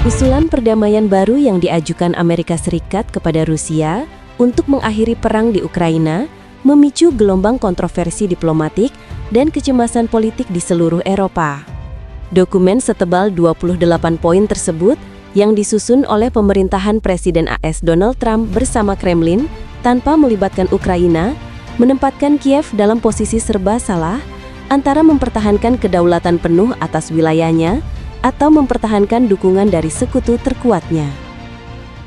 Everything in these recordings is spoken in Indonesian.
Usulan perdamaian baru yang diajukan Amerika Serikat kepada Rusia untuk mengakhiri perang di Ukraina memicu gelombang kontroversi diplomatik dan kecemasan politik di seluruh Eropa. Dokumen setebal 28 poin tersebut yang disusun oleh pemerintahan Presiden AS Donald Trump bersama Kremlin tanpa melibatkan Ukraina, menempatkan Kiev dalam posisi serba salah antara mempertahankan kedaulatan penuh atas wilayahnya atau mempertahankan dukungan dari sekutu terkuatnya.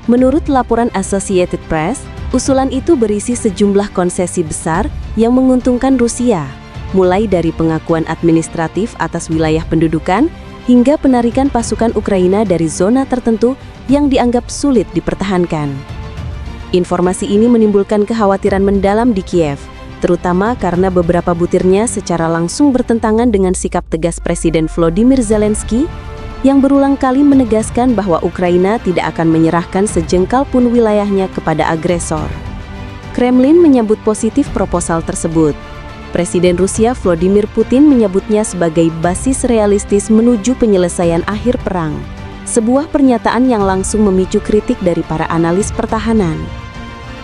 Menurut laporan Associated Press, usulan itu berisi sejumlah konsesi besar yang menguntungkan Rusia, mulai dari pengakuan administratif atas wilayah pendudukan hingga penarikan pasukan Ukraina dari zona tertentu yang dianggap sulit dipertahankan. Informasi ini menimbulkan kekhawatiran mendalam di Kiev, terutama karena beberapa butirnya secara langsung bertentangan dengan sikap tegas Presiden Volodymyr Zelensky yang berulang kali menegaskan bahwa Ukraina tidak akan menyerahkan sejengkal pun wilayahnya kepada agresor. Kremlin menyambut positif proposal tersebut. Presiden Rusia Vladimir Putin menyebutnya sebagai basis realistis menuju penyelesaian akhir perang. Sebuah pernyataan yang langsung memicu kritik dari para analis pertahanan.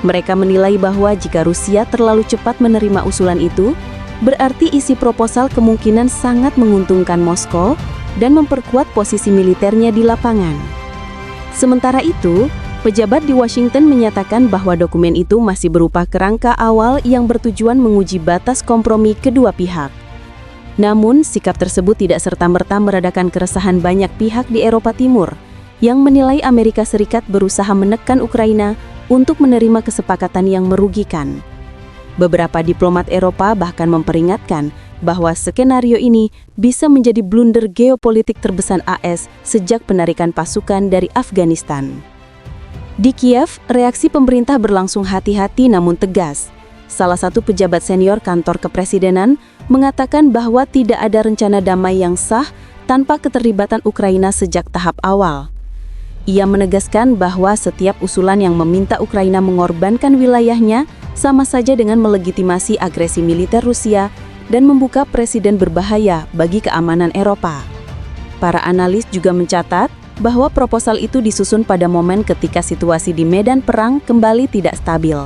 Mereka menilai bahwa jika Rusia terlalu cepat menerima usulan itu, berarti isi proposal kemungkinan sangat menguntungkan Moskow dan memperkuat posisi militernya di lapangan. Sementara itu, pejabat di Washington menyatakan bahwa dokumen itu masih berupa kerangka awal yang bertujuan menguji batas kompromi kedua pihak. Namun, sikap tersebut tidak serta-merta meredakan keresahan banyak pihak di Eropa Timur yang menilai Amerika Serikat berusaha menekan Ukraina untuk menerima kesepakatan yang merugikan. Beberapa diplomat Eropa bahkan memperingatkan bahwa skenario ini bisa menjadi blunder geopolitik terbesar AS sejak penarikan pasukan dari Afghanistan. Di Kiev, reaksi pemerintah berlangsung hati-hati namun tegas. Salah satu pejabat senior kantor kepresidenan mengatakan bahwa tidak ada rencana damai yang sah tanpa keterlibatan Ukraina sejak tahap awal. Ia menegaskan bahwa setiap usulan yang meminta Ukraina mengorbankan wilayahnya sama saja dengan melegitimasi agresi militer Rusia dan membuka presiden berbahaya bagi keamanan Eropa. Para analis juga mencatat bahwa proposal itu disusun pada momen ketika situasi di medan perang kembali tidak stabil.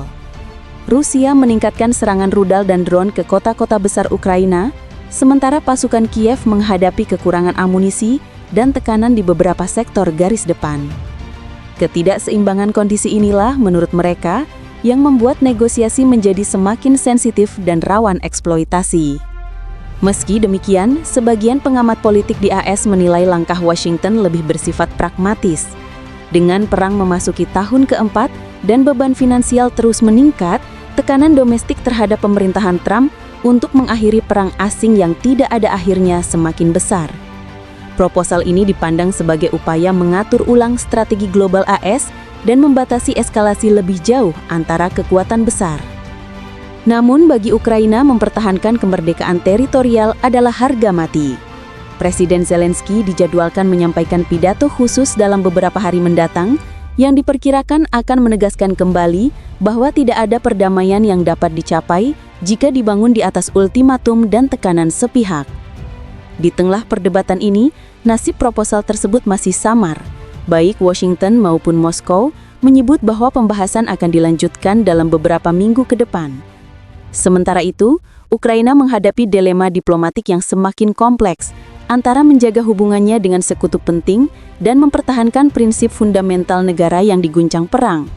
Rusia meningkatkan serangan rudal dan drone ke kota-kota besar Ukraina, sementara pasukan Kiev menghadapi kekurangan amunisi dan tekanan di beberapa sektor garis depan. Ketidakseimbangan kondisi inilah, menurut mereka, yang membuat negosiasi menjadi semakin sensitif dan rawan eksploitasi. Meski demikian, sebagian pengamat politik di AS menilai langkah Washington lebih bersifat pragmatis. Dengan perang memasuki tahun keempat dan beban finansial terus meningkat, tekanan domestik terhadap pemerintahan Trump untuk mengakhiri perang asing yang tidak ada akhirnya semakin besar. Proposal ini dipandang sebagai upaya mengatur ulang strategi global AS dan membatasi eskalasi lebih jauh antara kekuatan besar. Namun bagi Ukraina, mempertahankan kemerdekaan teritorial adalah harga mati. Presiden Zelensky dijadwalkan menyampaikan pidato khusus dalam beberapa hari mendatang yang diperkirakan akan menegaskan kembali bahwa tidak ada perdamaian yang dapat dicapai jika dibangun di atas ultimatum dan tekanan sepihak. Di tengah perdebatan ini, nasib proposal tersebut masih samar. Baik Washington maupun Moskow menyebut bahwa pembahasan akan dilanjutkan dalam beberapa minggu ke depan. Sementara itu, Ukraina menghadapi dilema diplomatik yang semakin kompleks antara menjaga hubungannya dengan sekutu penting dan mempertahankan prinsip fundamental negara yang diguncang perang.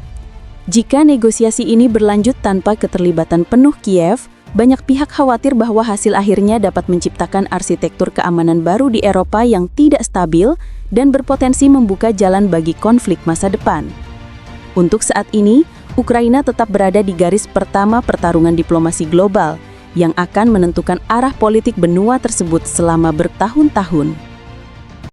Jika negosiasi ini berlanjut tanpa keterlibatan penuh Kiev, banyak pihak khawatir bahwa hasil akhirnya dapat menciptakan arsitektur keamanan baru di Eropa yang tidak stabil dan berpotensi membuka jalan bagi konflik masa depan. Untuk saat ini, Ukraina tetap berada di garis pertama pertarungan diplomasi global yang akan menentukan arah politik benua tersebut selama bertahun-tahun.